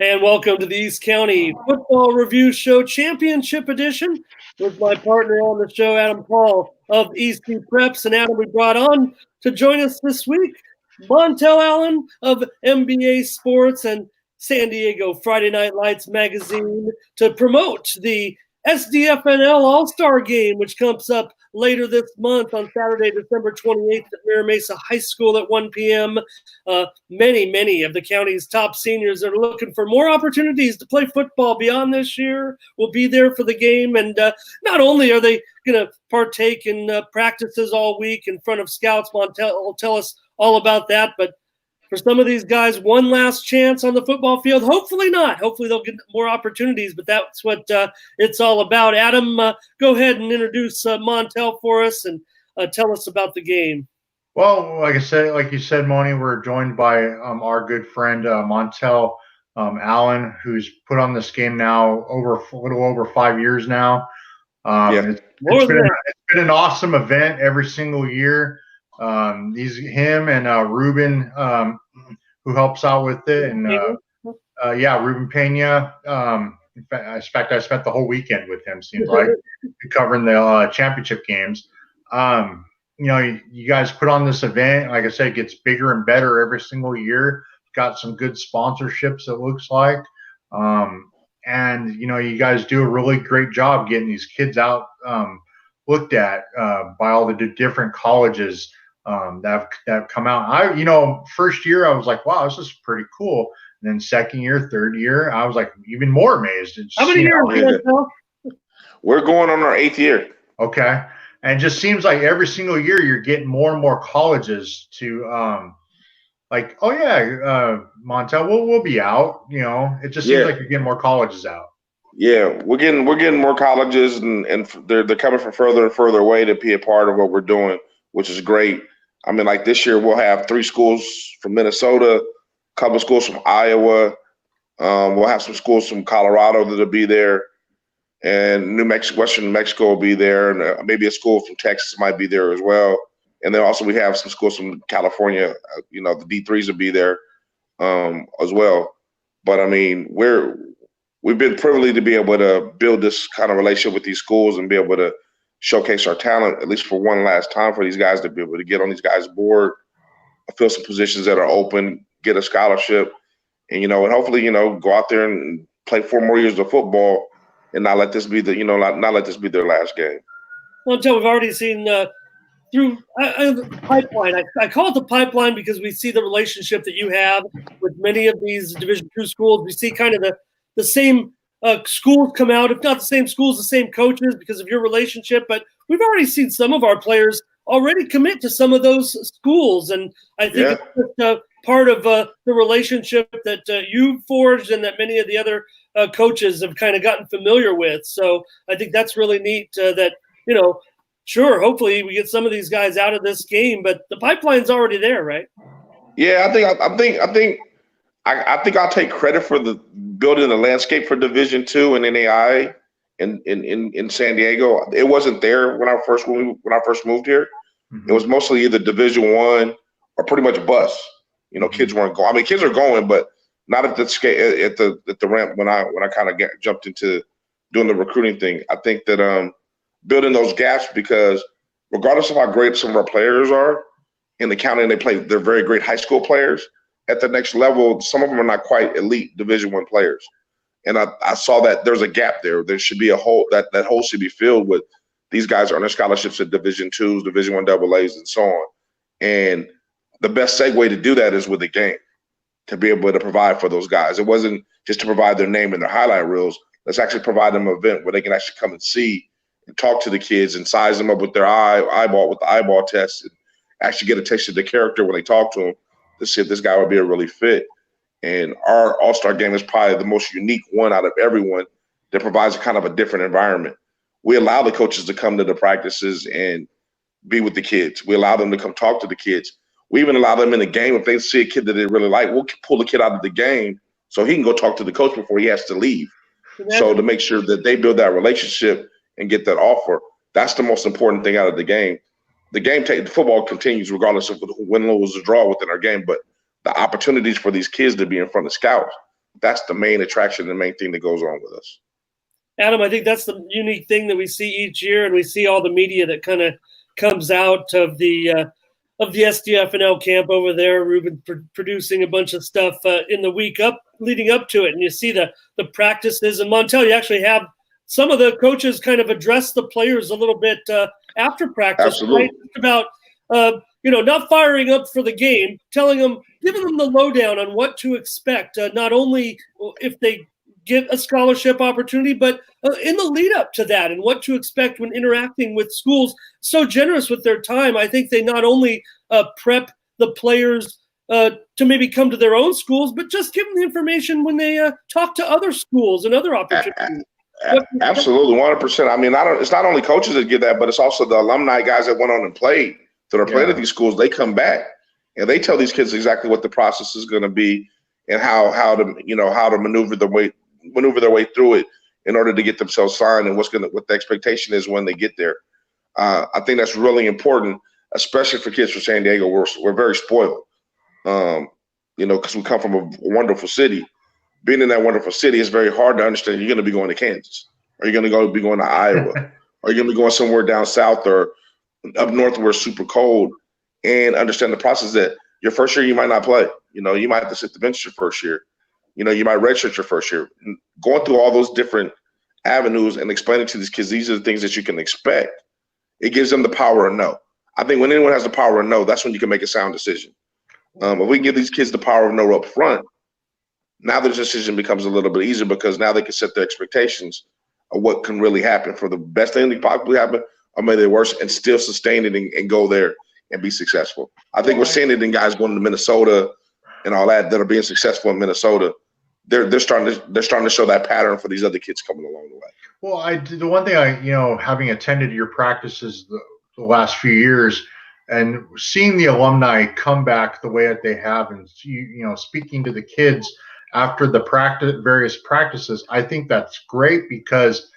And welcome to the East County Football Review Show Championship Edition with my partner on the show, Adam Paul of ECPreps. And Adam, we brought on to join us this week, Montell Allen of NBA Sports and San Diego Friday Night Lights magazine to promote the SDFNL All-Star Game, which comes up later this month on Saturday, December 28th at Mira Mesa High School at 1 p.m. Many of the county's top seniors are looking for more opportunities to play football beyond this year. Will be there for the game. And not only are they going to partake in practices all week in front of scouts, Montell will tell us all about that, but for some of these guys, one last chance on the football field. Hopefully not. Hopefully they'll get more opportunities, but that's what it's all about. Adam, go ahead and introduce Montell for us and tell us about the game. Well, like you said, Moni, we're joined by our good friend Montell Allen, who's put on this game now a little over 5 years now. It's been an awesome event every single year. Him and Ruben, who helps out with it, and Ruben Pena. In fact, I spent the whole weekend with him. Seems like covering the championship games. You guys put on this event. Like I said, it gets bigger and better every single year. Got some good sponsorships, it looks like. And you guys do a really great job getting these kids out looked at by all the different colleges that have come out. First year I was like, wow, this is pretty cool. And then second year, third year, I was like even more amazed. How many years? We're going on our 8th year. Okay. And it just seems like every single year you're getting more and more colleges to Montell, we'll be out. It just seems like you're getting more colleges out. Yeah, we're getting more colleges, and they're coming from further and further away to be a part of what we're doing, which is great. I mean, like this year we'll have 3 schools from Minnesota, a couple of schools from Iowa. We'll have some schools from Colorado that'll be there, and New Mexico, Western New Mexico will be there, and maybe a school from Texas might be there as well. And then also we have some schools from California. The D3s will be there as well. But I mean, we've been privileged to be able to build this kind of relationship with these schools and be able to showcase our talent, at least for one last time, for these guys to be able to get on these guys' board, fill some positions that are open, get a scholarship, and and hopefully go out there and play 4 more years of football and not let this be not let this be their last game. Well, Joe, we've already seen through the pipeline. I call it the pipeline because we see the relationship that you have with many of these Division II schools. We see kind of the same schools come out, if not the same schools, the same coaches because of your relationship. But we've already seen some of our players already commit to some of those schools. And I think it's just part of the relationship that you forged and that many of the other coaches have kind of gotten familiar with. So I think that's really neat that, sure, hopefully we get some of these guys out of this game, but the pipeline's already there, right? Yeah, I think I'll take credit for the building the landscape for Division II and NAI in San Diego. It wasn't there when I first moved here. Mm-hmm. It was mostly either Division I or pretty much bus. Kids weren't going. I mean, kids are going, but not at the scale at the ramp when I kind of jumped into doing the recruiting thing. I think that building those gaps, because regardless of how great some of our players are in the county, and they're very great high school players. At the next level, some of them are not quite elite Division I players. And I saw that there's a gap there. There should be a hole, that hole should be filled with these guys earning scholarships at Division IIs, Division I AAs, and so on. And the best segue to do that is with the game, to be able to provide for those guys. It wasn't just to provide their name and their highlight reels. Let's actually provide them an event where they can actually come and see and talk to the kids and size them up with their eyeball test, and actually get a taste of the character when they talk to them, to see if this guy would be a really fit. And our All-Star game is probably the most unique one out of everyone that provides a kind of a different environment. We allow the coaches to come to the practices and be with the kids. We allow them to come talk to the kids. We even allow them in the game. If they see a kid that they really like, we'll pull the kid out of the game so he can go talk to the coach before he has to leave. So to make sure that they build that relationship and get that offer, that's the most important thing out of the game. The football continues regardless of win, lose, or draw within our game, but the opportunities for these kids to be in front of scouts, that's the main attraction, the main thing that goes on with us. Adam, I think that's the unique thing that we see each year, and we see all the media that kind of comes out of the SDFNL camp over there. Ruben producing a bunch of stuff in the week leading up to it, and you see the practices. And Montell, you actually have some of the coaches kind of address the players a little bit after practice. Absolutely. Right? About not firing up for the game, giving them the lowdown on what to expect, not only if they get a scholarship opportunity, but in the lead up to that and what to expect when interacting with schools so generous with their time. I think they not only prep the players to maybe come to their own schools, but just give them the information when they talk to other schools and other opportunities. Absolutely, 100%. I mean, it's not only coaches that get that, but it's also the alumni guys that went on and played, that are playing at these schools. They come back and they tell these kids exactly what the process is going to be and how to maneuver their way through it in order to get themselves signed, and what the expectation is when they get there. I think that's really important, especially for kids from San Diego. We're very spoiled, because we come from a wonderful city. Being in that wonderful city, it's very hard to understand. You're going to be going to Kansas, or you're going to be going to Iowa, or you're going to be going somewhere down south or up north where it's super cold, and understand the process that your first year you might not play. You might have to sit the bench your first year. You might redshirt your first year. Going through all those different avenues and explaining to these kids, these are the things that you can expect. It gives them the power to know. I think when anyone has the power to know, that's when you can make a sound decision. If we can give these kids the power of know up front, now the decision becomes a little bit easier, because now they can set their expectations of what can really happen for the best thing that possibly happen, or maybe the worst, and still sustain it and go there and be successful. I think we're seeing it in guys going to Minnesota and all that are being successful in Minnesota. They're starting to show that pattern for these other kids coming along the way. Well, the one thing having attended your practices the last few years and seeing the alumni come back the way that they have, and speaking to the kids after the various practices, I think that's great, because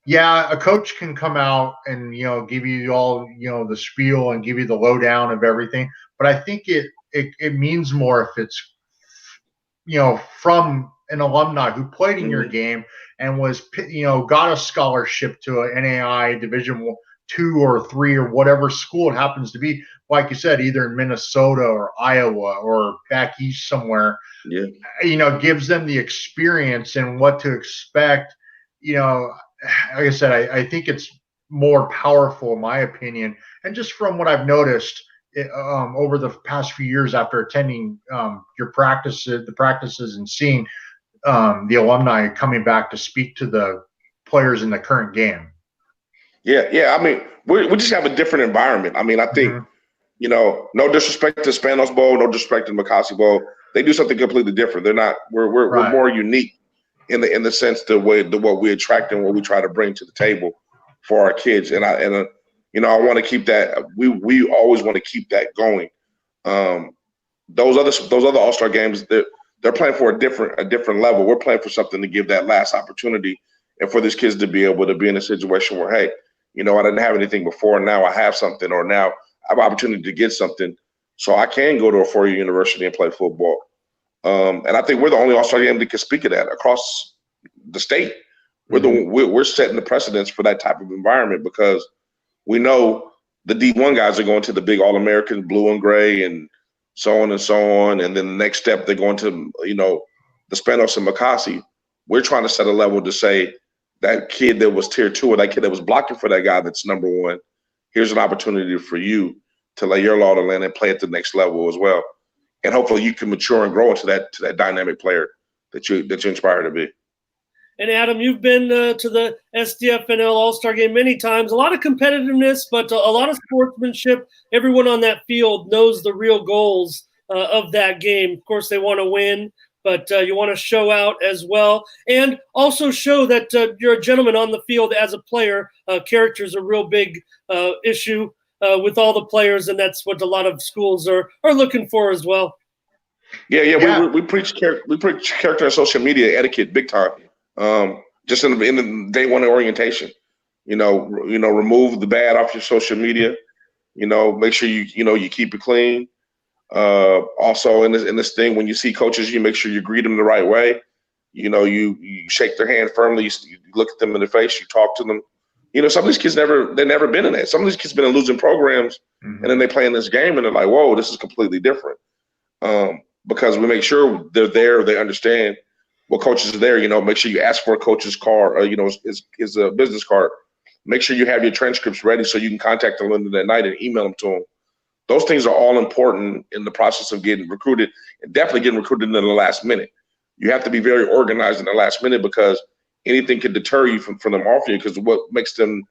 a coach can come out and give you all the spiel and give you the lowdown of everything, but I think it means more if it's from an alumni who played in your game and was got a scholarship to an NAI Division II or III or whatever school it happens to be, like you said, either in Minnesota or Iowa or back east somewhere. Gives them the experience and what to expect. Like I said, I think it's more powerful in my opinion, and just from what I've noticed over the past few years after attending the practices and seeing the alumni coming back to speak to the players in the current game. Yeah. I mean, we just have a different environment. I mean, I think, no disrespect to Spanos Bowl, no disrespect to McCossie Bowl. They do something completely different. They're not. We're more unique in the sense what we attract and what we try to bring to the table for our kids. And I want to keep that. We always want to keep that going. Those other All-Star games, they're playing for a different level. We're playing for something to give that last opportunity, and for these kids to be able to be in a situation where, hey, I didn't have anything before, and now I have something, or now I have an opportunity to get something, so I can go to a four-year university and play football. And I think we're the only All-Star game that can speak of that across the state. We're setting the precedence for that type of environment, because we know the D1 guys are going to the big All-American blue and gray and so on and so on. And then the next step, they're going to, the Spanos and McCossie. We're trying to set a level to say that kid that was tier 2 or that kid that was blocking for that guy that's number 1, here's an opportunity for you to lay your law to land and play at the next level as well. And hopefully you can mature and grow into that dynamic player that you inspire to be. And Adam, you've been to the SDFNL All-Star Game many times. A lot of competitiveness, but a lot of sportsmanship. Everyone on that field knows the real goals of that game. Of course, they want to win, but you want to show out as well, and also show that you're a gentleman on the field as a player. Character is a real big issue with all the players, and that's what a lot of schools are looking for as well. Yeah. We preach character and social media etiquette big time. Just in the day one orientation, remove the bad off your social media. Make sure you keep it clean. Also in this thing, when you see coaches, you make sure you greet them the right way. you shake their hand firmly, you look at them in the face, you talk to them. Some of these kids they've never been in that. Some of these kids been in losing programs, and then they play in this game, and they're like, whoa, this is completely different. Because we make sure they're there, they understand what coaches are there. Make sure you ask for a coach's card, or his business card. Make sure you have your transcripts ready so you can contact them that night and email them to them. Those things are all important in the process of getting recruited, and definitely getting recruited in the last minute. You have to be very organized in the last minute, because anything can deter you from them offering you, because what makes them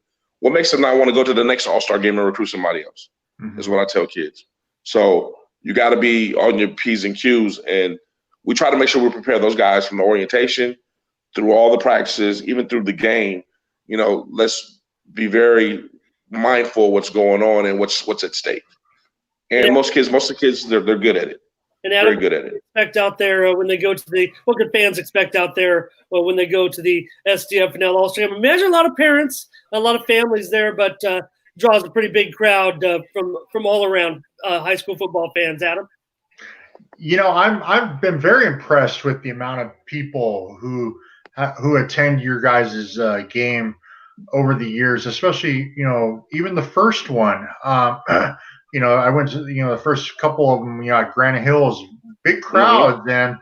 not want to go to the next All-Star game and recruit somebody else is what I tell kids. So you got to be on your P's and Q's, and we try to make sure we prepare those guys from the orientation through all the practices, even through the game. Let's be very mindful of what's going on and what's at stake. And most of the kids, they're good at it. And Adam, very good at it. Expect out there when they go to what can fans expect out there when they go to the SDFNL All-Star Game? Imagine a lot of parents, a lot of families there, but draws a pretty big crowd from all around high school football fans. Adam, I've been very impressed with the amount of people who attend your guys' game over the years, especially even the first one. I went to the first couple of them at Granite Hills, big crowds, and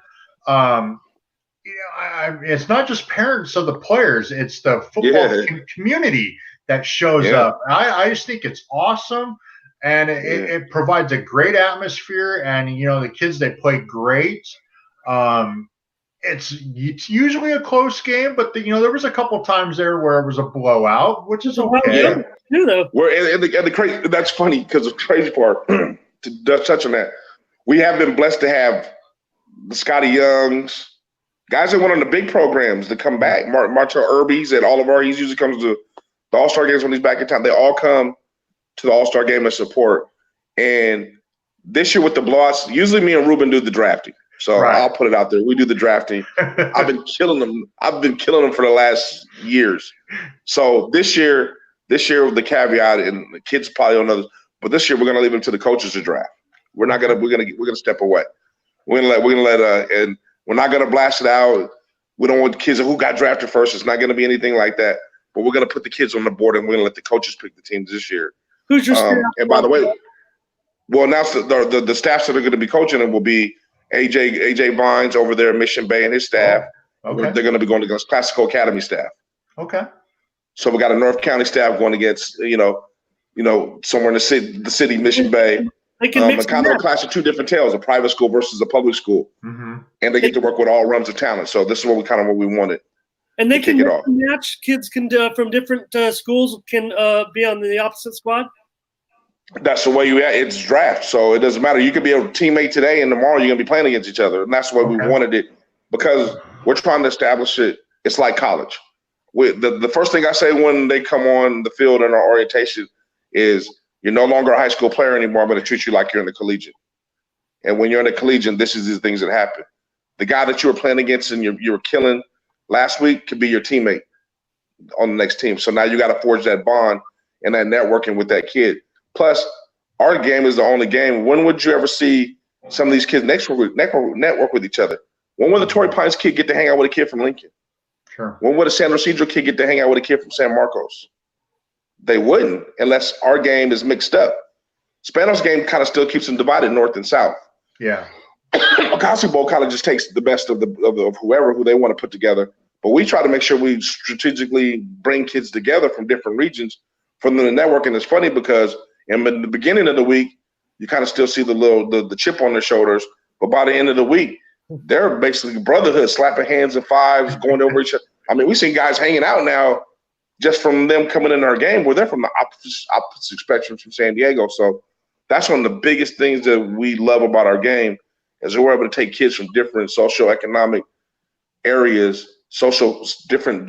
it's not just parents of the players; it's the football community that shows up. I just think it's awesome, and it provides a great atmosphere. And the kids, they play great. It's usually a close game, but there was a couple times there where it was a blowout, which is okay. That's funny, because the crazy part, to touch on that, we have been blessed to have the Scotty Youngs, guys that went on the big programs to come back. Montell Irby's at he usually comes to the All-Star games when he's back in town. They all come to the All-Star game and support. And this year with the blowouts, usually me and Ruben do the drafting. So I'll put it out there. We do the drafting. I've been killing them. For the last years. So this year with the caveat, and the kids probably don't know this, but this year we're gonna leave it to the coaches to draft. We're gonna step away. We're gonna let and we're not gonna blast it out. We don't want kids who got drafted first. It's not gonna be anything like that. But we're gonna put the kids on the board, and we're gonna let the coaches pick the teams this year. Who's your staff? And by the way, well, now the staffs that are going to be coaching them will be AJ Vines over there at Mission Bay and his staff. Okay. They're going to be going against Classical Academy staff. Okay. So we got a North County staff going against somewhere in the city Mission Bay. They can mix kind of a clash of two different tales: a private school versus a public school, and they get to work with all realms of talent. So this is what we wanted. And they can match. Kids can from different schools can be on the opposite squad. That's the way it's draft. So it doesn't matter. You could be a teammate today, and tomorrow you're gonna be playing against each other. And that's the way we wanted it, because we're trying to establish it. It's like college. The first thing I say when they come on the field in our orientation is, you're no longer a high school player anymore. I'm going to treat you like you're in the collegiate. And when you're in the collegiate, this is the things that happen. The guy that you were playing against and you were killing last week could be your teammate on the next team. So now you got to forge that bond and that networking with that kid. Plus, our game is the only game. When would you ever see some of these kids network with each other? When would the Torrey Pines kid get to hang out with a kid from Lincoln? Sure. When would a San Ysidro kid get to hang out with a kid from San Marcos? They wouldn't, unless our game is mixed up. Spanos' game kind of still keeps them divided north and south. Yeah. Ocasio Bowl kind of just takes the best of who they want to put together. But we try to make sure we strategically bring kids together from different regions from the network. And it's funny because in the beginning of the week, you kind of still see the chip on their shoulders. But by the end of the week, they're basically brotherhood, slapping hands and fives, going over each other. I mean, we see guys hanging out now just from them coming in our game, where they're from the opposite spectrum from San Diego. So that's one of the biggest things that we love about our game, is we're able to take kids from different socioeconomic areas, different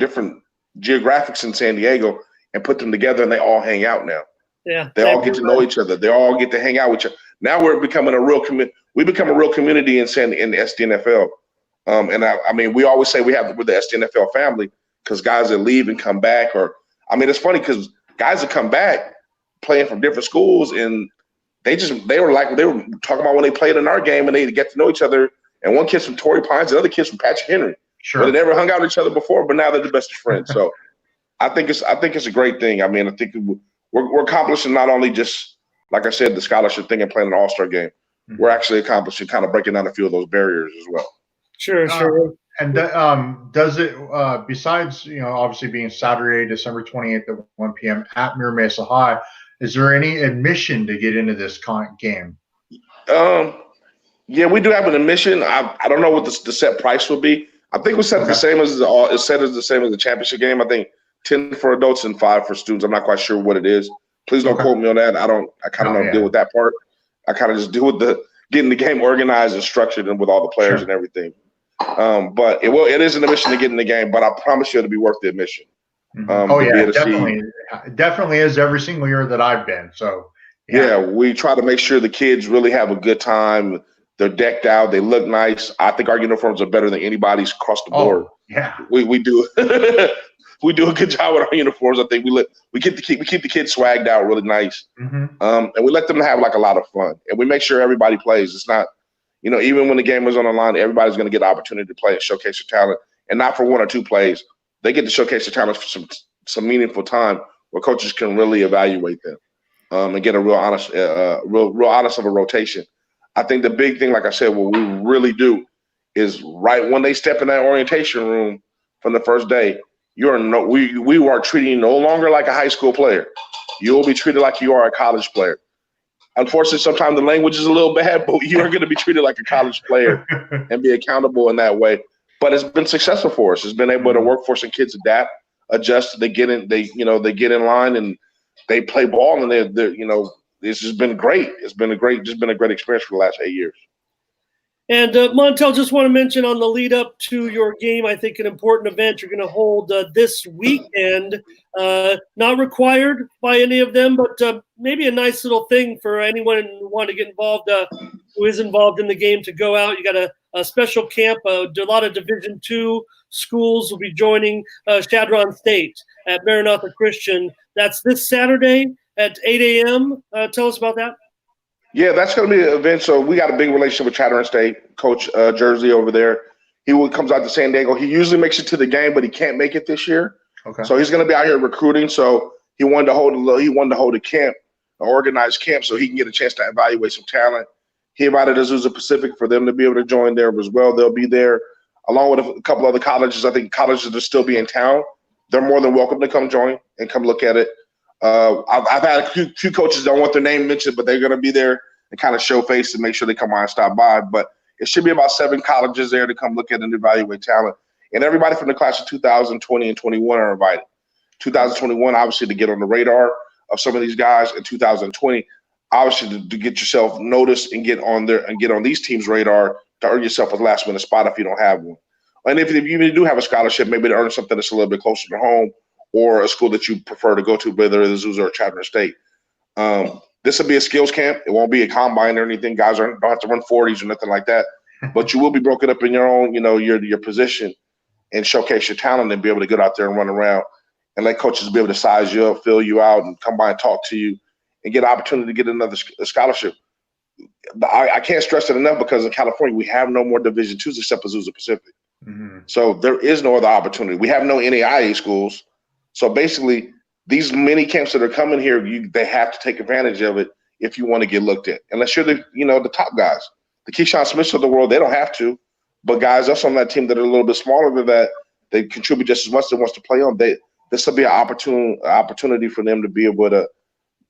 geographics in San Diego, and put them together, and they all hang out now. Yeah, they all get to know each other. They all get to hang out with each other. Now we're becoming a real community. We become a real community in the SDNFL. And I mean, we always say we're the SDNFL family, because guys that leave and come back, it's funny because guys that come back playing from different schools, and they were talking about when they played in our game and they get to know each other. And one kid's from Torrey Pines, the other kid's from Patrick Henry. Sure. They never hung out with each other before, but now they're the best of friends. So I think it's a great thing. I mean, I think we're accomplishing not only just, like I said, the scholarship thing and playing an all-star game. Mm-hmm. We're actually accomplishing kind of breaking down a few of those barriers as well. Sure. And does it, besides, obviously being Saturday, December 28th at 1 p.m. at Mira Mesa High, is there any admission to get into this game? Yeah, we do have an admission. I don't know what the set price will be. I think we set the same as the same as the championship game. I think 10 for adults and 5 for students. I'm not quite sure what it is. Please don't quote me on that. I kind of don't deal with that part. I kind of just deal with getting the game organized and structured and with all the players and everything. But it is an admission to get in the game, but I promise you it'll be worth the admission. Definitely. It definitely is every single year that I've been. So yeah, we try to make sure the kids really have a good time. They're decked out. They look nice. I think our uniforms are better than anybody's across the board. Yeah, we do. We do a good job with our uniforms. I think we keep the kids swagged out really nice, and we let them have like a lot of fun. And we make sure everybody plays. It's not, even when the game is on the line, everybody's going to get the opportunity to play and showcase their talent, and not for 1 or 2 plays. They get to showcase their talent for some meaningful time where coaches can really evaluate them and get a real honest of a rotation. I think the big thing, like I said, what we really do is right when they step in that orientation room from the first day. We are treating you no longer like a high school player. You will be treated like you are a college player. Unfortunately, sometimes the language is a little bad, but you are going to be treated like a college player and be accountable in that way. But it's been successful for us. It's been able to workforce and kids adapt, adjust. They get in line and they play ball, and this has been great. It's been a great experience for the last 8 years. And Montell, just want to mention on the lead up to your game, I think an important event you're going to hold this weekend, not required by any of them, but maybe a nice little thing for anyone who want to get involved, who is involved in the game, to go out. You got a special camp. A lot of Division II schools will be joining Chadron State at Maranatha Christian. That's this Saturday at 8 a.m. Tell us about that. Yeah, that's going to be an event. So we got a big relationship with Chadron State, Coach Jersey over there. He comes out to San Diego. He usually makes it to the game, but he can't make it this year. Okay. So he's going to be out here recruiting. So he wanted to hold a camp, an organized camp, so he can get a chance to evaluate some talent. He invited Azusa Pacific for them to be able to join there as well. They'll be there along with a couple other colleges. I think colleges that still be in town, they're more than welcome to come join and come look at it. I've had a few coaches don't want their name mentioned, but they're going to be there and kind of show face and make sure they come by and stop by. But it should be about 7 colleges there to come look at and evaluate talent. And everybody from the class of 2020 and 21 are invited. 2021, obviously, to get on the radar of some of these guys. In 2020, obviously, to get yourself noticed and get on there and get on these teams' radar to earn yourself a last-minute spot if you don't have one. And if you even do have a scholarship, maybe to earn something that's a little bit closer to home, or a school that you prefer to go to, whether it's Azusa or Chadron State. This will be a skills camp. It won't be a combine or anything. Guys don't have to run 40s or nothing like that. But you will be broken up in your own, your position and showcase your talent and be able to get out there and run around and let coaches be able to size you up, fill you out, and come by and talk to you and get an opportunity to get another scholarship. I can't stress it enough because in California, we have no more Division IIs except Azusa Pacific. Mm-hmm. So there is no other opportunity. We have no NAIA schools. So basically, these mini camps that are coming here, they have to take advantage of it if you want to get looked at. Unless you're the top guys, the Keyshawn Smiths of the world, they don't have to. But guys else on that team that are a little bit smaller than that, they contribute just as much as they want to play on. This will be an opportunity for them to be able to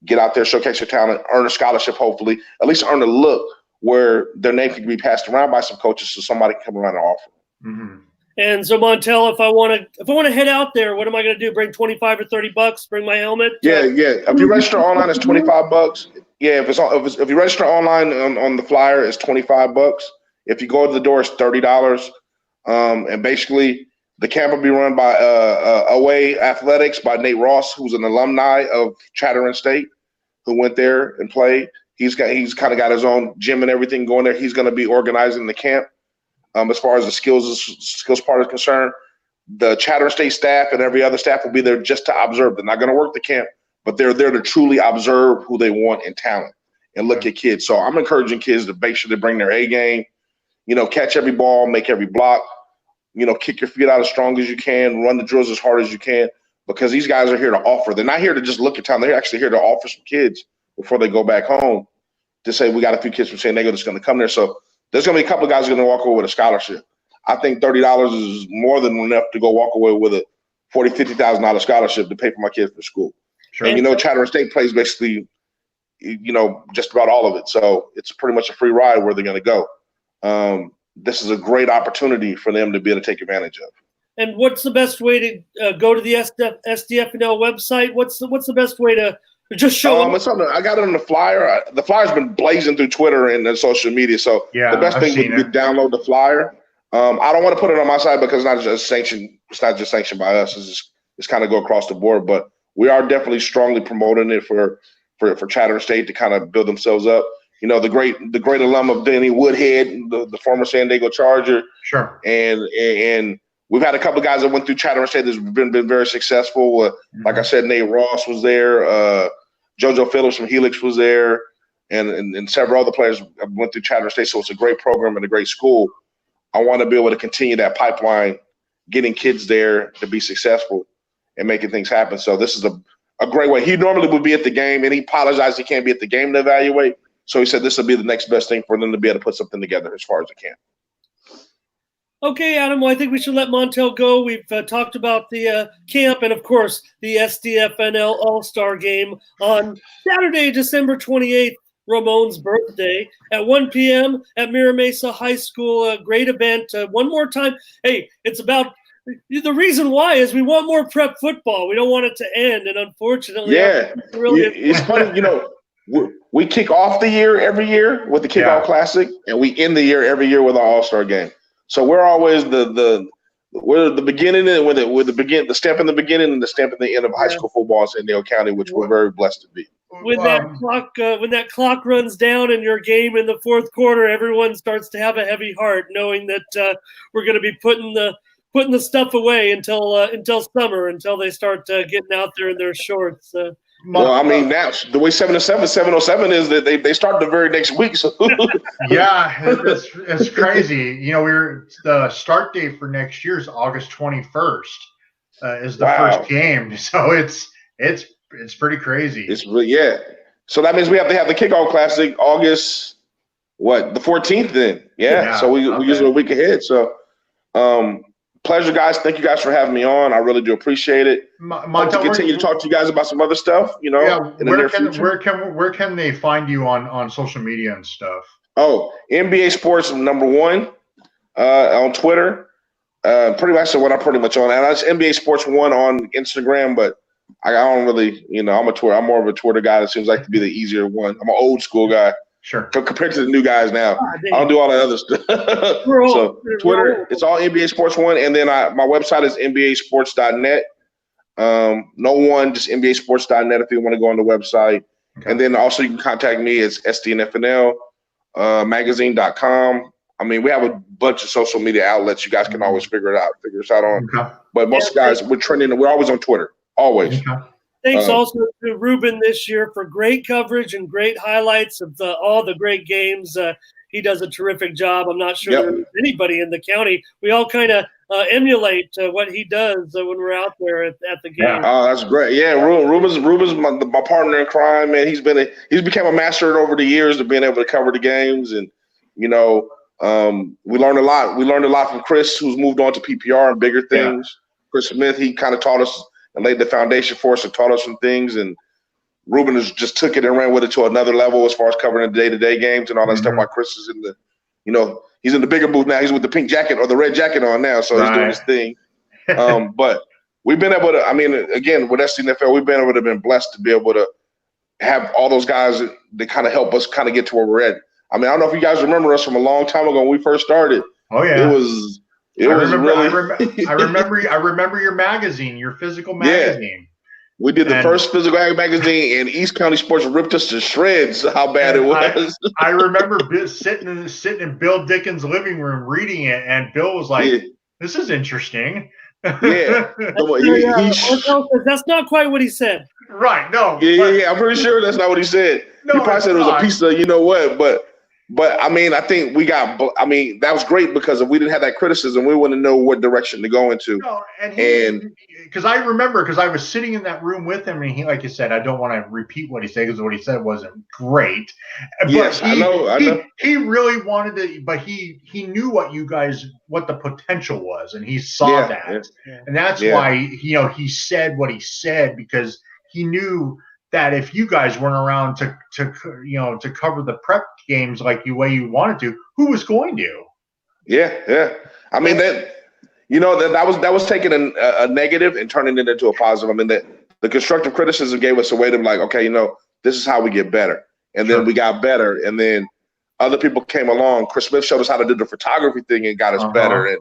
get out there, showcase their talent, earn a scholarship, hopefully, at least earn a look where their name can be passed around by some coaches so somebody can come around and offer. Mm-hmm. And so, Montell, if I want to head out there, what am I going to do? Bring $25 or $30? Bring my helmet? Yeah. If you register online, it's $25. Yeah, if you register online on the flyer, it's $25. If you go to the door, it's $30. And basically, the camp will be run by Away Athletics by Nate Ross, who's an alumni of Chadron State, who went there and played. He's kind of got his own gym and everything going there. He's going to be organizing the camp. As far as the skills part is concerned, the Chadron State staff and every other staff will be there just to observe. They're not going to work the camp, but they're there to truly observe who they want in talent and look at kids. So I'm encouraging kids to make sure they bring their A game, catch every ball, make every block, kick your feet out as strong as you can, run the drills as hard as you can, because these guys are here to offer. They're not here to just look at town. They're actually here to offer some kids before they go back home to say, we got a few kids from San Diego that's going to come there. So there's going to be a couple of guys going to walk away with a scholarship. I think $30 is more than enough to go walk away with a $40,000, $50,000 scholarship to pay for my kids for school. Sure. And Chatham State plays basically, just about all of it. So it's pretty much a free ride where they're going to go. This is a great opportunity for them to be able to take advantage of. And what's the best way to go to the SDFNL website? What's the best way to just show them? I got it on the flyer. The flyer's been blazing through Twitter and social media. So the best thing would be to download the flyer. I don't want to put it on my side because it's not just sanctioned by us. It's kind of go across the board, but we are definitely strongly promoting it for Chatham State to kind of build themselves up. The great alum of Denny Woodhead, the former San Diego Charger. Sure. And we've had a couple of guys that went through Chatham State that's been very successful. Like I said, Nate Ross was there. JoJo Phillips from Helix was there, and several other players went through Chatham State. So it's a great program and a great school. I want to be able to continue that pipeline, getting kids there to be successful and making things happen. So this is a great way. He normally would be at the game, and he apologized he can't be at the game to evaluate. So he said this will be the next best thing for them to be able to put something together as far as it can. Okay, Adam, well, I think we should let Montell go. We've talked about the camp and, of course, the SDFNL All-Star Game on Saturday, December 28th, Ramon's birthday, at 1 p.m. at Mira Mesa High School. A great event. One more time. Hey, it's about the reason why is we want more prep football. We don't want it to end, and unfortunately, it's funny, we kick off the year every year with the Kickoff Classic, and we end the year every year with our All-Star Game. So we're always we're the beginning and with the step in the beginning and the step in the end of high school football in San Diego County, which we're very blessed to be. When that clock runs down in your game in the fourth quarter, everyone starts to have a heavy heart, knowing that we're going to be putting the stuff away until summer, until they start getting out there in their shorts. Well, I mean, now the way 707 is that they start the very next week. So yeah, it's crazy. The start date for next year is August 21st. Is the first game, so it's pretty crazy. It's really So that means we have to have the Kickoff Classic August the 14th then. Yeah. So we usually a week ahead. So pleasure, guys. Thank you guys for having me on. I really do appreciate it. Montell, continue to talk to you guys about some other stuff, in the near future. Where can they find you on social media and stuff? Oh, NBA Sports #1 on Twitter. Pretty much what I'm pretty much on. And that's NBA Sports 1 on Instagram, but I don't really, I'm more of a Twitter guy. That seems like to be the easier one. I'm an old school guy. Sure. Compared to the new guys now, I don't do all that other stuff. So Twitter, it's all NBA Sports 1, and then my website is NBAsports.net. Just NBAsports.net if you want to go on the website. Okay. And then also you can contact me. It's SDNFNL magazine.com. I mean, we have a bunch of social media outlets. You guys can always figure us out on. Okay. But most guys, we're trending. We're always on Twitter. Always. Okay. Thanks also to Ruben this year for great coverage and great highlights of all the great games. He does a terrific job. I'm not sure there's anybody in the county. We all kind of emulate what he does when we're out there at the game. Yeah. Oh, that's great. Yeah, Ruben's my partner in crime, man. He's become a master over the years of being able to cover the games, and we learned a lot. We learned a lot from Chris, who's moved on to PPR and bigger things. Yeah. Chris Smith, he kind of taught us and laid the foundation for us and taught us some things. And Ruben just took it and ran with it to another level as far as covering the day-to-day games and all that stuff. While Chris is in he's in the bigger booth now. He's with the pink jacket or the red jacket on now, so he's doing his thing. But we've been able to, again, with SDNFL, we've been able to been blessed to be able to have all those guys that kind of help us kind of get to where we're at. I don't know if you guys remember us from a long time ago when we first started. Oh, yeah. I remember your magazine, your physical magazine. Yeah. We did the first physical magazine, and East County Sports ripped us to shreds. How bad it was! I remember sitting in Bill Dickens' living room reading it, and Bill was like, "This is interesting." Yeah, that's not quite what he said. Right? No. Yeah. I'm pretty sure that's not what he said. No, he probably said it was a piece of but But I mean, I think we got. I mean, that was great because if we didn't have that criticism, we wouldn't know what direction to go into. No, and because I remember, because I was sitting in that room with him, and he, like you said, I don't want to repeat what he said because what he said wasn't great. Yes, but I know. He really wanted to, but he knew what the potential was, and he saw that, and that's why he said what he said, because he knew that if you guys weren't around to cover the prep games like the way you wanted to, who was going to? Yeah. I mean that was taking a negative and turning it into a positive. I mean that the constructive criticism gave us a way to be like, okay, this is how we get better, and then we got better, and then other people came along. Chris Smith showed us how to do the photography thing and got us better, and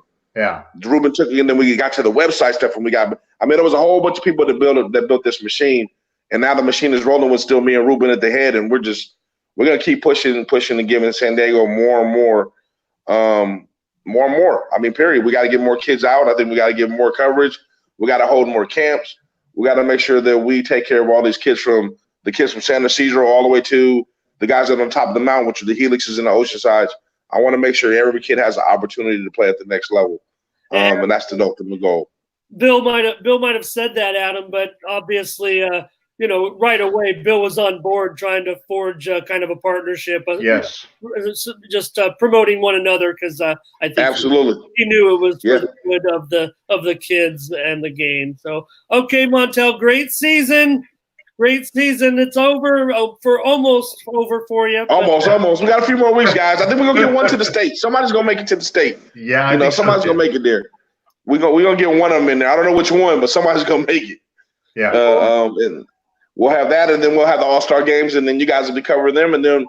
Ruben took, and then we got to the website stuff, and we got. I mean, there was a whole bunch of people that built this machine. And now the machine is rolling with still me and Ruben at the head, and we're gonna keep pushing and giving San Diego more and more. I mean, period. We got to get more kids out. I think we got to give more coverage. We got to hold more camps. We got to make sure that we take care of all these kids, from San Ysidro all the way to the guys that are on top of the mountain, which are the Helixes and the Oceansides. I want to make sure every kid has the opportunity to play at the next level, and that's the ultimate goal. Bill might have said that, Adam, but obviously. Right away, Bill was on board trying to forge kind of a partnership. Yes. Just promoting one another, because I think absolutely he knew it was for the good of the kids and the game. So, okay, Montell, great season. It's over almost over for you. Almost. We got a few more weeks, guys. I think we're gonna get one to the state. Somebody's gonna make it to the state. Yeah, somebody's gonna make it there. We're gonna get one of them in there. I don't know which one, but somebody's gonna make it. Yeah. And we'll have that, and then we'll have the All-Star games, and then you guys will be covering them, and then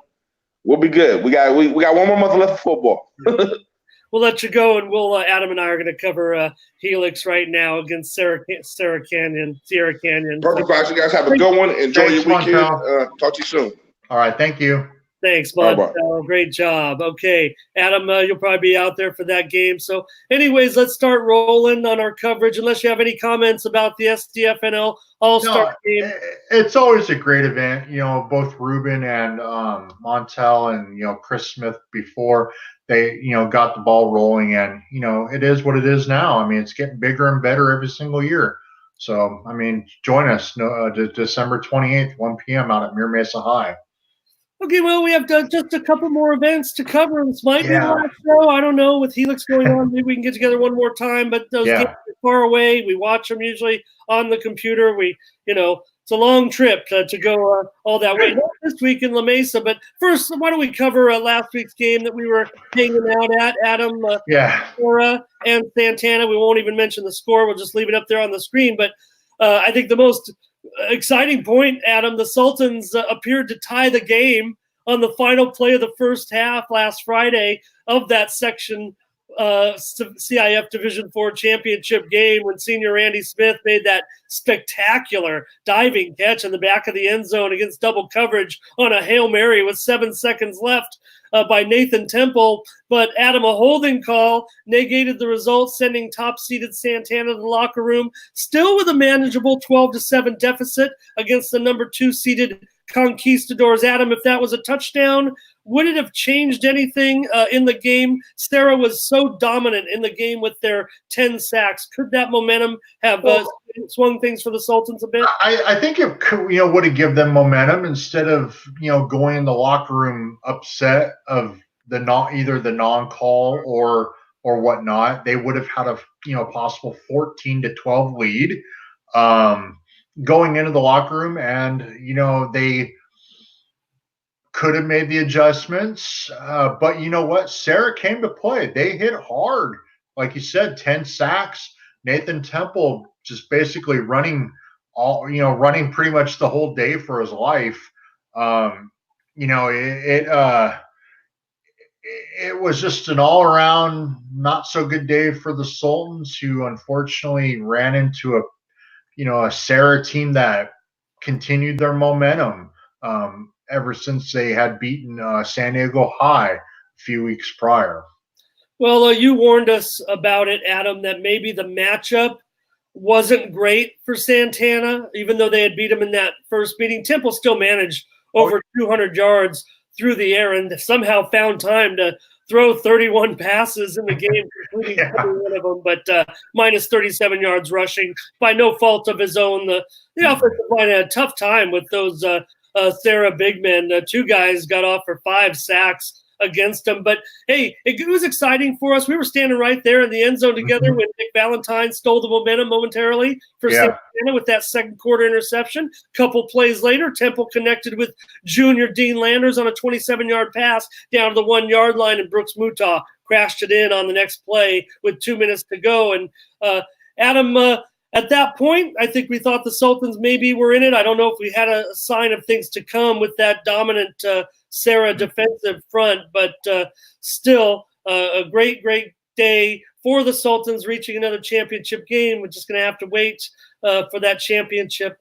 we'll be good. We got 1 more month left of football. We'll let you go, and we'll Adam and I are going to cover Helix right now against Sierra Canyon. Perfect, guys. You guys have a good one. Enjoy your weekend. Talk to you soon. All right, thank you. Thanks, Montell. Great job. Okay, Adam, you'll probably be out there for that game. So, anyways, let's start rolling on our coverage. Unless you have any comments about the STFNL All-Star game. It's always a great event. Both Ruben and Montell and Chris Smith before they got the ball rolling, and it is what it is now. I mean, it's getting bigger and better every single year. So, I mean, join us December 28th, 1 p.m. out at Mira Mesa High. Okay, well, we have just a couple more events to cover. This might be the last show. I don't know. With Helix going on, maybe we can get together one more time. But those games are far away. We watch them usually on the computer. It's a long trip to go all that way. Not this week in La Mesa. But first, why don't we cover last week's game that we were hanging out at, Adam? Cora and Santana. We won't even mention the score. We'll just leave it up there on the screen. But I think the most exciting point, Adam, the Sultans appeared to tie the game on the final play of the first half last Friday of that section CIF Division IV championship game, when senior Randy Smith made that spectacular diving catch in the back of the end zone against double coverage on a Hail Mary with 7 seconds left by Nathan Temple. But Adam, a holding call negated the result, sending top-seeded Santana to the locker room, still with a manageable 12-7 deficit against the number 2-seeded Conquistadors. Adam, if that was a touchdown, would it have changed anything in the game? Sarah was so dominant in the game with their 10 sacks. Could that momentum have swung things for the Sultans a bit? I think it would have given them momentum instead of going in the locker room upset of either the non-call or whatnot. They would have had a possible 14-12 lead going into the locker room, and they could have made the adjustments, but you know what? Sarah came to play. They hit hard, like you said, 10 sacks. Nathan Temple just basically running pretty much the whole day for his life. It was just an all-around not so good day for the Sultans, who unfortunately ran into a Sarah team that continued their momentum ever since they had beaten San Diego High a few weeks prior. Well, you warned us about it, Adam, that maybe the matchup wasn't great for Santana, even though they had beat him in that first meeting. Temple still managed over 200 yards through the air and somehow found time to throw 31 passes in the game, including one of them, but minus 37 yards rushing by no fault of his own. The offensive line had a tough time with those Sarah big men. Two guys got off for 5 sacks against them. But, hey, it was exciting for us. We were standing right there in the end zone together when Nick Valentine stole the momentum momentarily for Santana with that second quarter interception. Couple plays later, Temple connected with Junior Dean Landers on a 27-yard pass down to the 1-yard line, and Brooks Mutah crashed it in on the next play with 2 minutes to go. And Adam, at that point, I think we thought the Sultans maybe were in it. I don't know if we had a sign of things to come with that dominant Sarah defensive front, but still a great day for the Sultans reaching another championship game. We're just going to have to wait for that championship.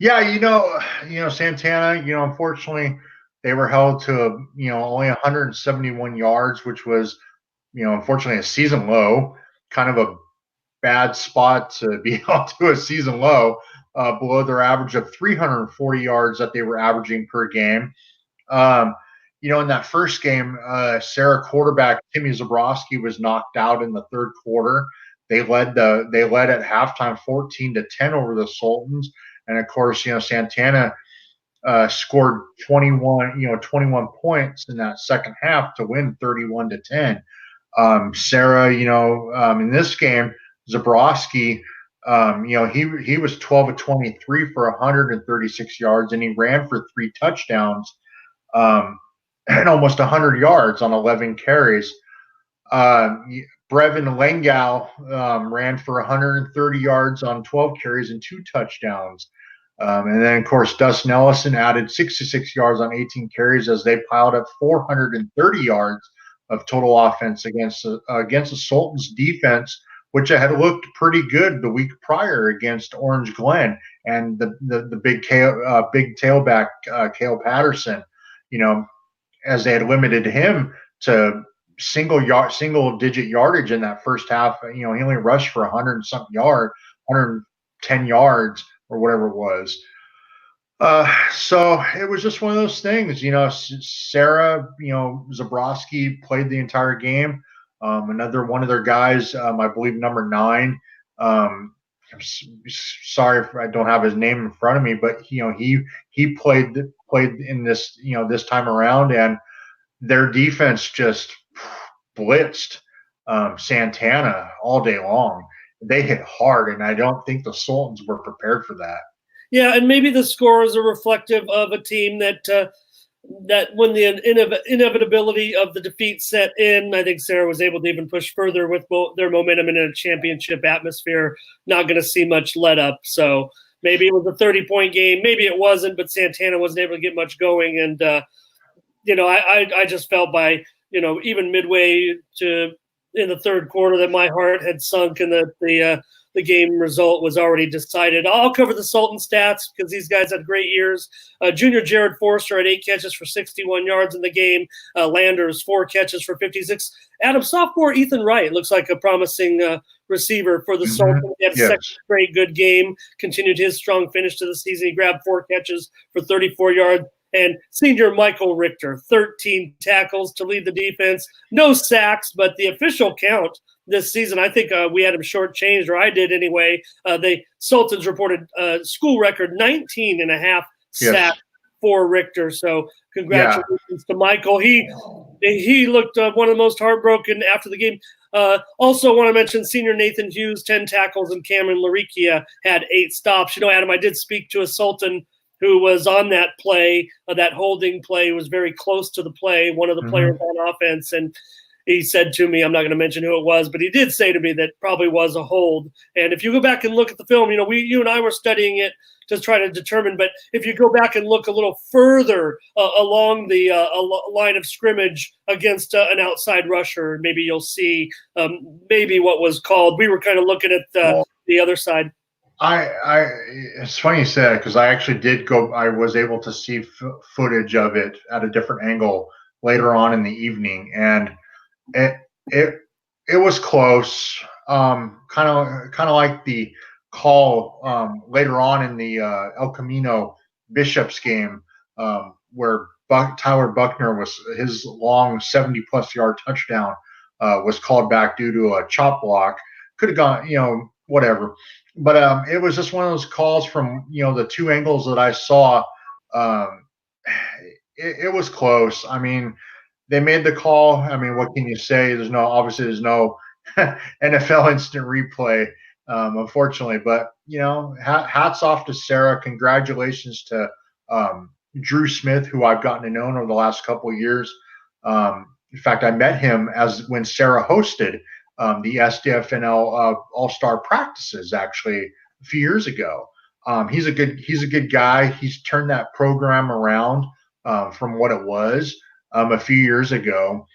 Yeah, Santana, unfortunately they were held to, only 171 yards, which was, unfortunately a season low, kind of a bad spot to be held to a season low, below their average of 340 yards that they were averaging per game. In that first game, Sarah quarterback Timmy Zabrowski was knocked out in the third quarter. They led at halftime 14-10 over the Sultans, and of course, Santana scored 21 points in that second half to win 31-10. Sarah, in this game, Zabrowski, he was 12 of 23 for 136 yards, and he ran for 3 touchdowns, and almost 100 yards on 11 carries. Brevin Lengal ran for 130 yards on 12 carries and 2 touchdowns. And then, of course, Dustin Ellison added 66 yards on 18 carries as they piled up 430 yards of total offense against the Sultans defense, which had looked pretty good the week prior against Orange Glen and the big tailback Cale Patterson. As they had limited him to single digit yardage in that first half. He only rushed for 100 and something yards, 110 yards or whatever it was. So it was just one of those things, Sarah, Zabrowski played the entire game. Another one of their guys, I believe number 9. I'm sorry if I don't have his name in front of me, but he played in this, this time around, and their defense just blitzed Santana all day long. They hit hard, and I don't think the Sultans were prepared for that. Yeah, and maybe the scores are reflective of a team that when the inevitability of the defeat set in, I think Sarah was able to even push further with their momentum in a championship atmosphere. Not going to see much let up. So maybe it was a 30-point game. Maybe it wasn't, but Santana wasn't able to get much going. And, I just felt by, even midway in the third quarter that my heart had sunk and that the game result was already decided. I'll cover the Sultan stats because these guys had great years. Junior Jared Forster had 8 catches for 61 yards in the game. Landers, 4 catches for 56. Adam, sophomore Ethan Wright looks like a promising receiver for the Sultans. He had a second straight good game, continued his strong finish to the season. He grabbed 4 catches for 34 yards. And senior Michael Richter, 13 tackles to lead the defense. No sacks, but the official count this season, I think we had him shortchanged, or I did anyway. The Sultans reported school record 19 and a half sacks for Richter. So congratulations to Michael. He looked one of the most heartbroken after the game. Also want to mention senior Nathan Hughes, 10 tackles, and Cameron Larikia had 8 stops. Adam, I did speak to a Sultan who was on that play, that holding play, was very close to the play, one of the players on offense. And he said to me, I'm not going to mention who it was, but he did say to me that probably was a hold. And if you go back and look at the film, you and I were studying it to try to determine, but if you go back and look a little further along the line of scrimmage against an outside rusher, maybe you'll see maybe what was called. We were kind of looking at the other side. It's funny you said that because I actually did go. I was able to see footage of it at a different angle later on in the evening, and it was close. Kind of like the call later on in the El Camino Bishops game, where Tyler Buckner was his long 70+ yard touchdown was called back due to a chop block. Could have gone, whatever. But it was just one of those calls from the two angles that I saw. It was close. I mean, they made the call. I mean, what can you say? There's no NFL instant replay, unfortunately. But hats off to Sarah. Congratulations to Drew Smith, who I've gotten to know over the last couple of years. In fact, I met him when Sarah hosted the SDFNL All-Star practices actually a few years ago. He's a good guy. He's turned that program around from what it was a few years ago,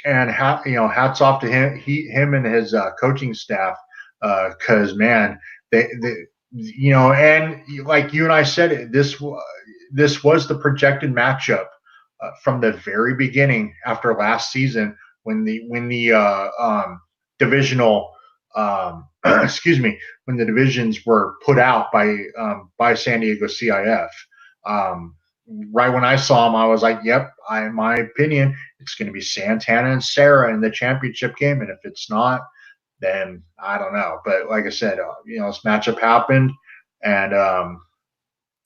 and hats off to him and his coaching staff, because man, they and like you and I said, this was the projected matchup from the very beginning after last season when the divisional when the divisions were put out by San Diego CIF. Right when I saw him, I was like, yep, in my opinion, it's going to be Santana and Sarah in the championship game. And if it's not, then I don't know. But like I said, this matchup happened. And,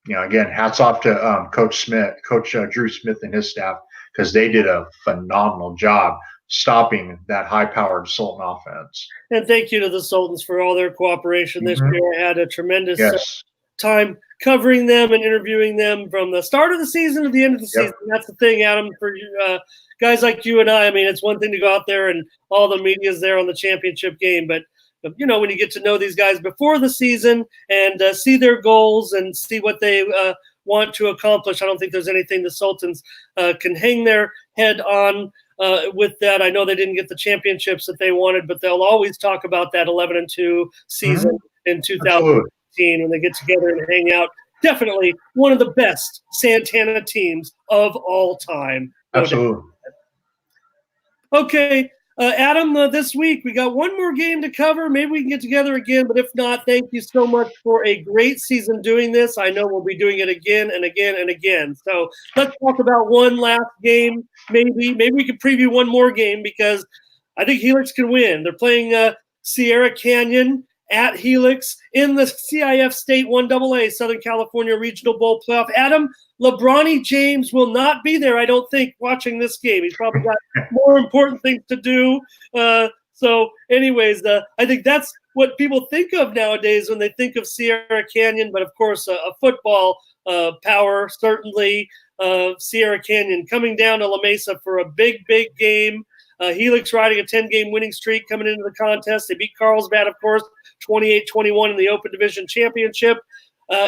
again, hats off to Coach Drew Smith and his staff, because they did a phenomenal job stopping that high-powered Sultan offense. And thank you to the Sultans for all their cooperation this year. I had a tremendous time covering them and interviewing them from the start of the season to the end of the season. That's the thing, Adam, for guys like you and I mean, it's one thing to go out there and all the media's there on the championship game, but when you get to know these guys before the season and see their goals and see what they want to accomplish, I don't think there's anything the Sultans can hang their head on with that. I know they didn't get the championships that they wanted, but they'll always talk about that 11-2 season in 2000. When they get together and hang out. Definitely one of the best Santana teams of all time. Absolutely. Okay, Adam, this week we got one more game to cover. Maybe we can get together again, but if not, thank you so much for a great season doing this. I know we'll be doing it again and again and again. So let's talk about one last game. Maybe we could preview one more game, because I think Helix can win. They're playing Sierra Canyon at Helix in the CIF State 1AA Southern California Regional Bowl playoff. Adam, LeBronny James will not be there, I don't think, watching this game. He's probably got more important things to do. So anyways, I think that's what people think of nowadays when they think of Sierra Canyon, but of course a football power, certainly. Sierra Canyon coming down to La Mesa for a big game. Helix riding a 10-game winning streak coming into the contest. They beat Carlsbad, of course, 28-21 in the Open Division Championship.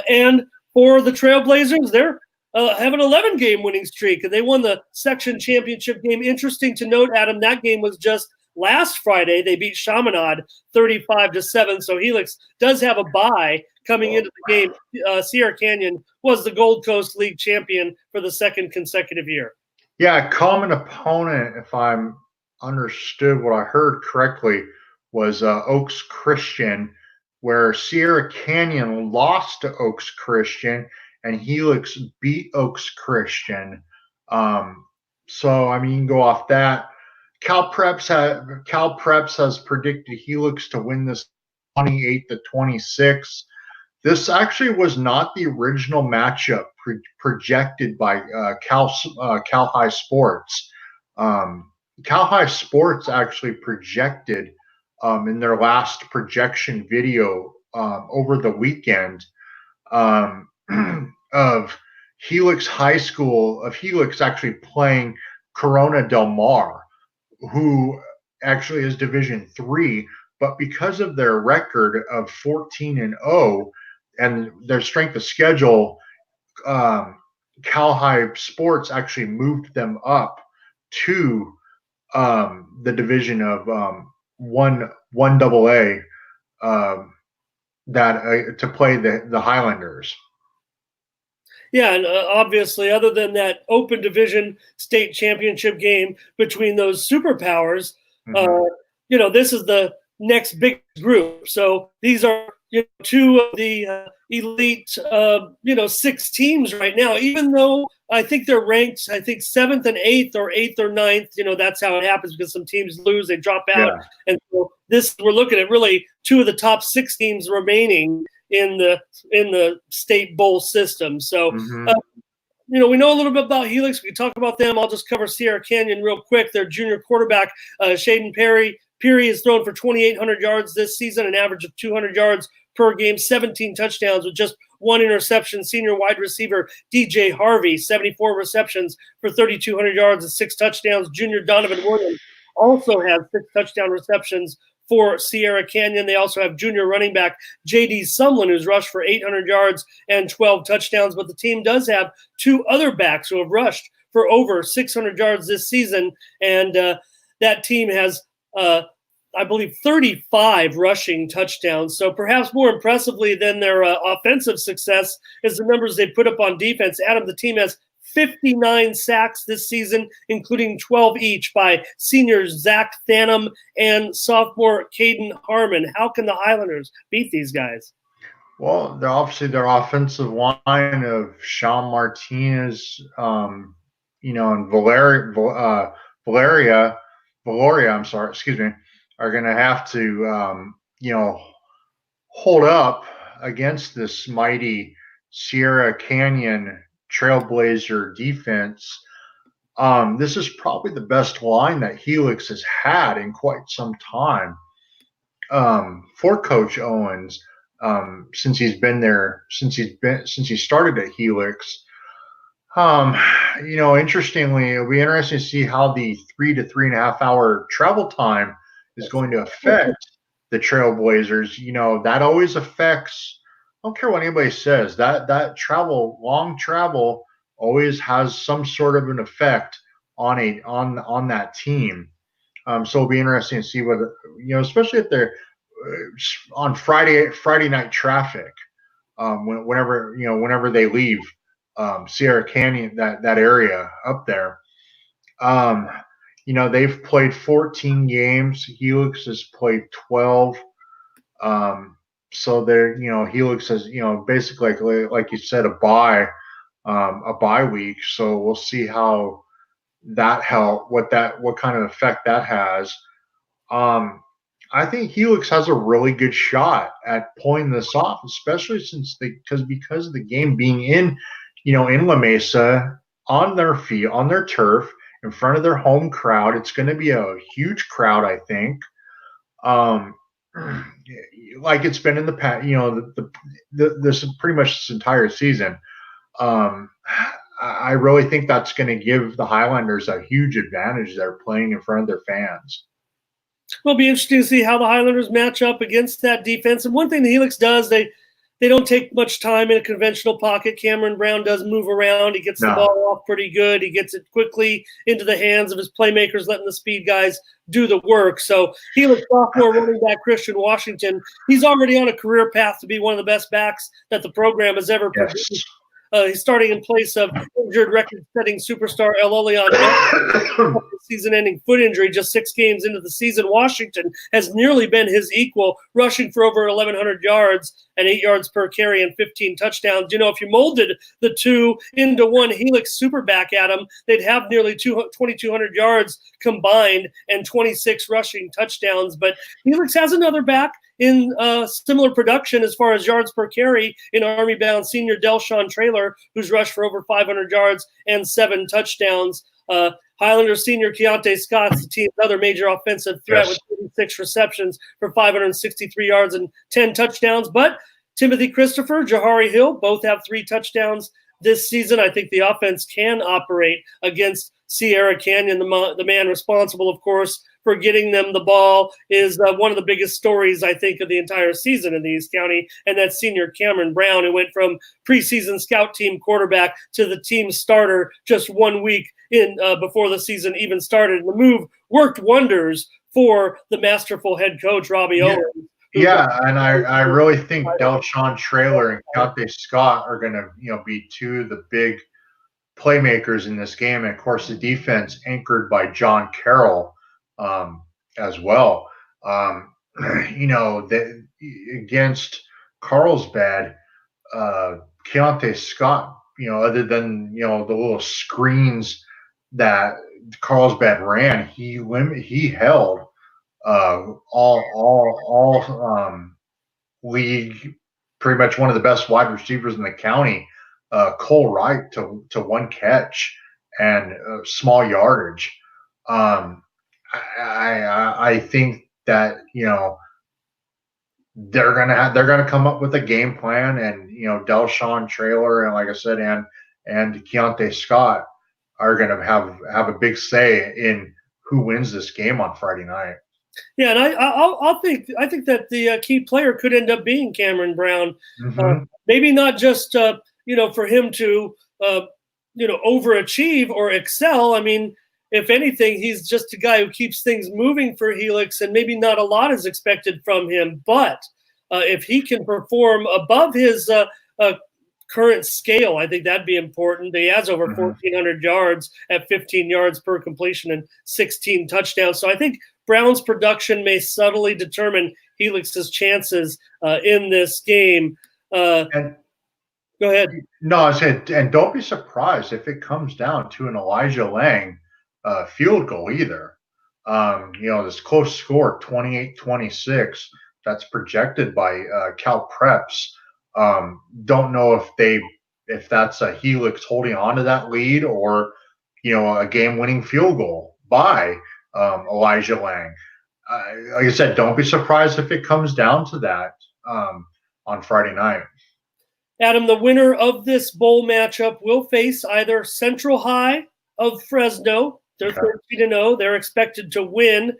And for the Trailblazers, they're have an 11-game winning streak, and they won the section championship game. Interesting to note, Adam, that game was just last Friday. They beat Chaminade 35-7, so Helix does have a bye coming into the game. Sierra Canyon was the Gold Coast League champion for the second consecutive year. Yeah, common opponent, if I'm understood what I heard correctly, was Oaks Christian, where Sierra Canyon lost to Oaks Christian and Helix beat Oaks Christian. So I mean, you can go off that. CalPreps has predicted Helix to win this 28-26. This actually was not the original matchup projected by Cal High Sports. Cal High Sports actually projected in their last projection video over the weekend of Helix High School, of Helix actually playing Corona Del Mar, who actually is Division III, but because of their record of 14-0 and their strength of schedule, Cal High Sports actually moved them up to the division of 1AA to play the Highlanders. Yeah, and obviously, other than that Open Division State Championship game between those superpowers, this is the next big group. So these are two of the elite, 6 teams right now, even though I think they're ranked, 7th and 8th or 8th or 9th. That's how it happens because some teams lose, they drop out. Yeah. And so we're looking at really 2 of the top 6 teams remaining in the state bowl system. So, we know a little bit about Helix. We can talk about them. I'll just cover Sierra Canyon real quick. Their junior quarterback, Shaden Peary has thrown for 2,800 yards this season, an average of 200 yards per game, 17 touchdowns with just 1 interception. Senior wide receiver DJ Harvey, 74 receptions for 3,200 yards and 6 touchdowns. Junior Donovan Williams also has 6 touchdown receptions for Sierra Canyon. They also have junior running back J.D. Sumlin, who's rushed for 800 yards and 12 touchdowns. But the team does have 2 other backs who have rushed for over 600 yards this season. And that team has, I believe, 35 rushing touchdowns. So perhaps more impressively than their offensive success is the numbers they put up on defense. Adam, the team has 59 sacks this season, including 12 each by seniors Zach Thanum and sophomore Caden Harmon. How can the Highlanders beat these guys? Well, they're obviously their offensive line of Sean Martinez, and Valoria, are going to have to, hold up against this mighty Sierra Canyon Trailblazer defense. This is probably the best line that Helix has had in quite some time for Coach Owens since he's been there, since he started at Helix. Interestingly, it'll be interesting to see how the 3 to 3.5 hour travel time is going to affect the Trailblazers. That always affects. I don't care what anybody says. That long travel, always has some sort of an effect on that team. So it'll be interesting to see whether especially if they're on Friday night traffic. Whenever they leave Sierra Canyon, that area up there. They've played 14 games. Helix has played 12. So they're, Helix has, basically like you said, a bye week. So we'll see how that what kind of effect that has. I think Helix has a really good shot at pulling this off, especially because of the game being in La Mesa, on their field, on their turf, in front of their home crowd. It's going to be a huge crowd, I think. Like it's been in the past, this is pretty much this entire season. I really think that's going to give the Highlanders a huge advantage. They're playing in front of their fans. Well, it'll be interesting to see how the Highlanders match up against that defense. And one thing the Helix does, they don't take much time in a conventional pocket. Cameron Brown does move around. He gets the ball off pretty good. He gets it quickly into the hands of his playmakers, letting the speed guys do the work. So Helix sophomore running back Christian Washington, he's already on a career path to be one of the best backs that the program has ever produced. He's starting in place of injured record-setting superstar El Oleon, season-ending foot injury just 6 games into the season. Washington has nearly been his equal, rushing for over 1,100 yards and 8 yards per carry and 15 touchdowns. If you molded the two into one Helix superback, Adam, they'd have nearly 2,200 yards combined and 26 rushing touchdowns. But Helix has another back in similar production as far as yards per carry in Army-bound senior Delshawn Traylor, who's rushed for over 500 yards and 7 touchdowns. Highlander senior Keontae Scott's the team's other major offensive threat with 36 receptions for 563 yards and 10 touchdowns. But Timothy Christopher, Jahari Hill, both have 3 touchdowns this season. I think the offense can operate against Sierra Canyon. The man responsible, of course, for getting them the ball is one of the biggest stories, I think, of the entire season in the East County, and that's senior Cameron Brown, who went from preseason scout team quarterback to the team starter just 1 week before the season even started. And the move worked wonders for the masterful head coach, Robbie Owens. Yeah, and I really think Delshawn Traylor and Keontae Scott are going to be 2 of the big playmakers in this game. And, of course, the defense anchored by John Carroll as well. Against Carlsbad, Keontae Scott, other than the little screens that Carlsbad ran, he held all league, pretty much one of the best wide receivers in the county, Cole Wright, to one catch and small yardage. I think that they're gonna come up with a game plan, and Delshawn Traylor, and like I said, and Keontae Scott are gonna have a big say in who wins this game on Friday night. Yeah, and I think that the key player could end up being Cameron Brown. Mm-hmm. Maybe not just for him to overachieve or excel. I mean, if anything, he's just a guy who keeps things moving for Helix, and maybe not a lot is expected from him. But if he can perform above his current scale, I think that'd be important. He has over 1,400 yards at 15 yards per completion and 16 touchdowns. So I think Brown's production may subtly determine Helix's chances in this game. Go ahead. No, I said, and don't be surprised if it comes down to an Elijah Lang field goal either. This close score, 28-26, that's projected by ECPreps. Don't know if that's a Helix holding on to that lead, or a game-winning field goal by Elijah Lang. Like I said, don't be surprised if it comes down to that on Friday night. Adam, the winner of this bowl matchup will face either Central High of Fresno. They're 13-0. They're expected to win.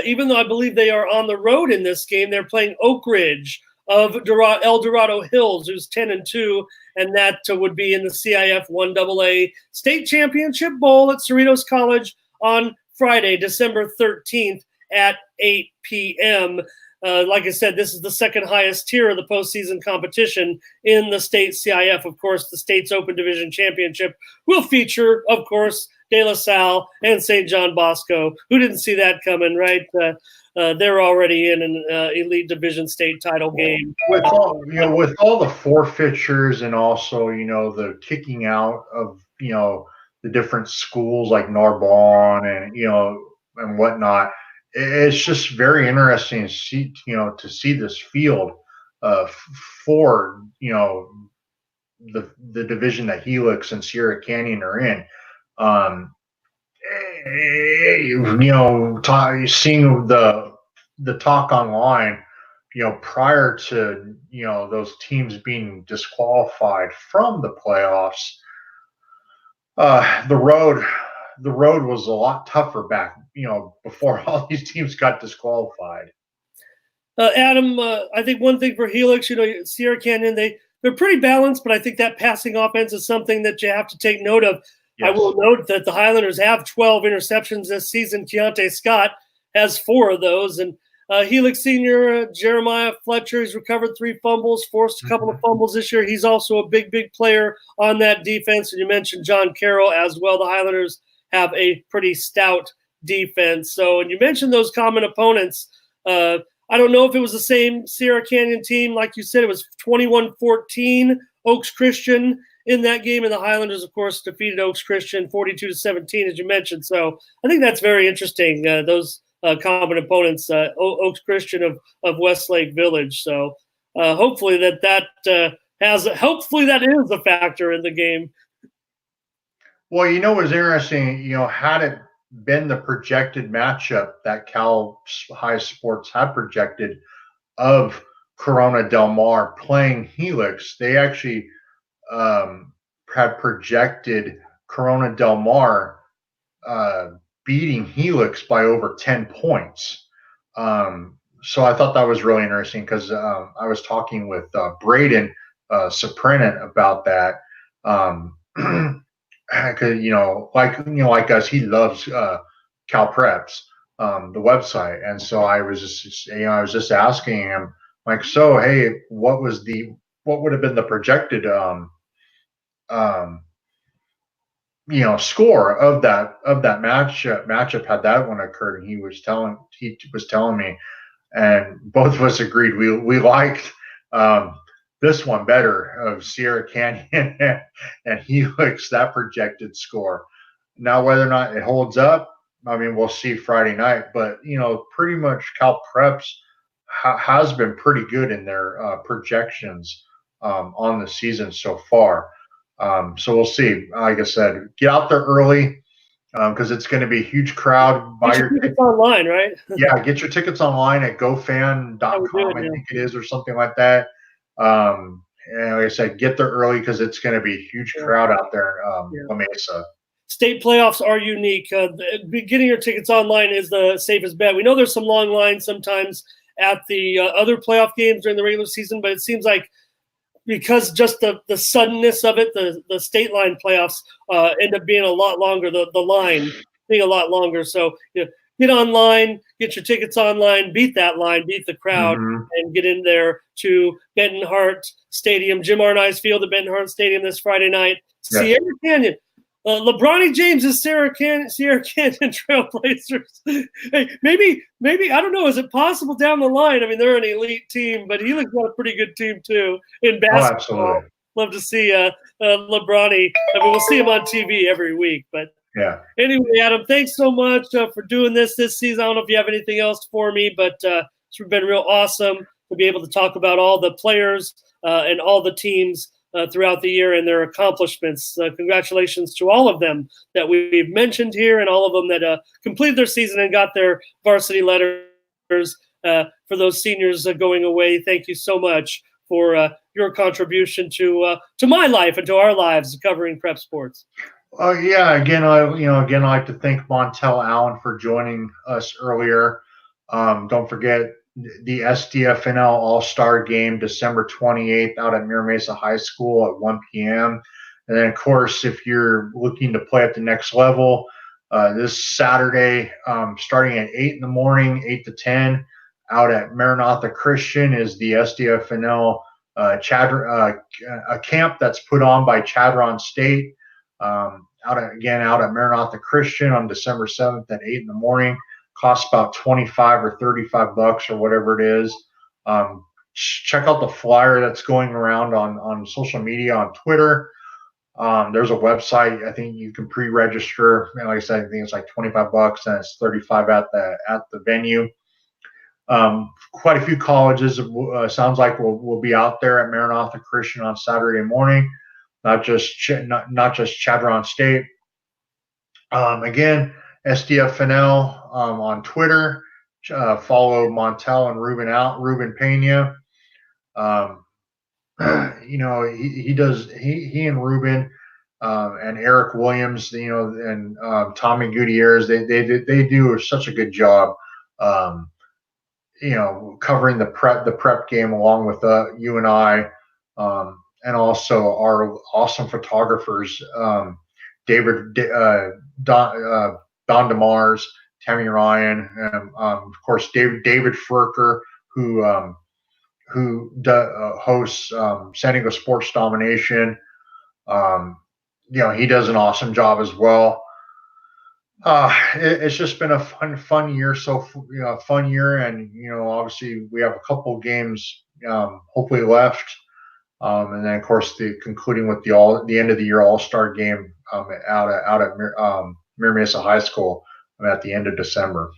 Even though I believe they are on the road in this game, they're playing Oak Ridge of El Dorado Hills, who's 10-2, and that would be in the CIF 1AA State Championship Bowl at Cerritos College on Friday, December 13th at 8 p.m. Like I said, this is the second highest tier of the postseason competition in the state CIF. Of course, the state's Open Division Championship will feature, of course, De La Salle and St. John Bosco. Who didn't see that coming, right? They're already in an elite division state title game. With all the forfeitures, and also the kicking out of the different schools like Narbonne and whatnot. It's just very interesting to see this field for the division that Helix and Sierra Canyon are in. Seeing the talk online, prior to those teams being disqualified from the playoffs, the road was a lot tougher back, before all these teams got disqualified. Adam, I think one thing for Helix, Sierra Canyon, they're pretty balanced, but I think that passing offense is something that you have to take note of. Yes. I will note that the Highlanders have 12 interceptions this season. Keontae Scott has 4 of those, and Helix senior Jeremiah Fletcher, he's recovered 3 fumbles, forced a couple of fumbles this year. He's also a big player on that defense. And you mentioned John Carroll as well. The Highlanders have a pretty stout defense. So, and you mentioned those common opponents. I don't know if it was the same Sierra Canyon team. Like you said, it was 21-14 Oaks Christian in that game. And the Highlanders, of course, defeated Oaks Christian 42-17, as you mentioned. So I think that's very interesting, those common opponents, Oaks Christian of Westlake Village. So hopefully that is a factor in the game. Well, what's interesting, had it been the projected matchup that Cal High Sports had projected of Corona Del Mar playing Helix, they actually had projected Corona Del Mar beating Helix by over 10 points. So I thought that was really interesting, because I was talking with Braden Soprenant about that. Because like us, he loves ECPreps, the website, and so I was just asking him, like, so hey, what would have been the projected score of that matchup had that one occurred? And he was telling me, and both of us agreed we liked This one better of Sierra Canyon and Helix, that projected score. Now, whether or not it holds up, I mean, we'll see Friday night. But, pretty much ECPreps has been pretty good in their projections on the season so far. So we'll see. Like I said, get out there early because it's going to be a huge crowd. Buy your tickets online, right? Yeah, get your tickets online at gofan.com, I think it is, or something like that. And like I said, get there early because it's going to be a huge crowd out there in La Mesa. State playoffs are unique. Getting your tickets online is the safest bet. We know there's some long lines sometimes at the other playoff games during the regular season, but it seems like because just the suddenness of it, the state line playoffs end up being a lot longer, the line being a lot longer. So get online, get your tickets online, beat that line, beat the crowd, and get in there to Benton Hart Stadium, Jim Arnice Field at Benton Hart Stadium this Friday night. Yeah. Sierra Canyon. LeBronny James is Sierra Canyon Trailblazers. Hey, maybe I don't know. Is it possible down the line? I mean, they're an elite team, but he looks like a pretty good team too in basketball. Oh, absolutely. Love to see LeBronny. I mean, we'll see him on TV every week. But yeah. Anyway, Adam, thanks so much for doing this season. I don't know if you have anything else for me, but it's been real awesome to be able to talk about all the players and all the teams throughout the year and their accomplishments. Congratulations to all of them that we've mentioned here and all of them that completed their season and got their varsity letters. For those seniors going away, thank you so much for your contribution to my life and to our lives covering prep sports. Again, I'd like to thank Montell Allen for joining us earlier. Don't forget the SDFNL All-Star Game, December 28th, out at Mira Mesa High School at 1 p.m. And then, of course, if you're looking to play at the next level, this Saturday, starting at 8 in the morning, 8 to 10, out at Maranatha Christian is the SDFNL a camp that's put on by Chadron State. Out at Maranatha Christian on December 7th at 8 in the morning. Costs about $25 or $35 or whatever it is. Check out the flyer that's going around on social media, on Twitter. There's a website. I think you can pre-register. And like I said, I think it's like $25 and it's $35 at the venue. Quite a few colleges sounds like will be out there at Maranatha Christian on Saturday morning. Not just Chadron State. Again, SDFNL on Twitter. Follow Montell and Ruben Pena. He and Ruben and Eric Williams, and Tommy Gutierrez. They do such a good job. Covering the prep game along with you and I. And also our awesome photographers, Don DeMars, Tammy Ryan, and of course David Furker, who hosts San Diego Sports Domination. He does an awesome job as well. It's just been a fun year. Fun year, and obviously we have a couple games hopefully left. And then, of course, concluding with the end of the year All-Star game out at Mira Mesa High School at the end of December.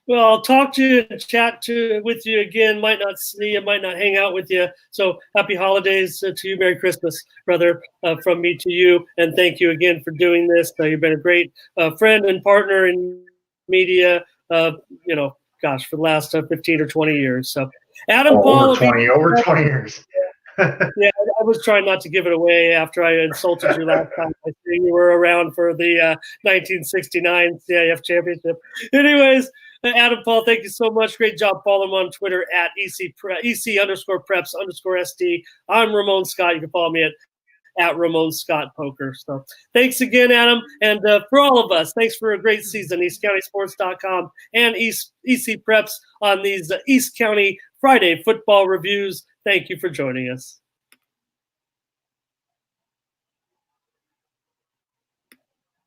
Well, I'll talk to you and chat with you again. Might not see you, might not hang out with you. So happy holidays to you. Merry Christmas, brother, from me to you. And thank you again for doing this. You've been a great friend and partner in media, for the last 15 or 20 years. So Adam Paul. Over 20 years. Yeah, I was trying not to give it away after I insulted you last time. I think you were around for the 1969 CIF championship. Anyways, Adam Paul, thank you so much. Great job. Follow him on Twitter at EC_preps_SD. I'm Ramon Scott. You can follow me at Ramon Scott Poker. So thanks again, Adam. And for all of us, thanks for a great season. EastCountySports.com and ECPreps on these East County Friday football reviews. Thank you for joining us.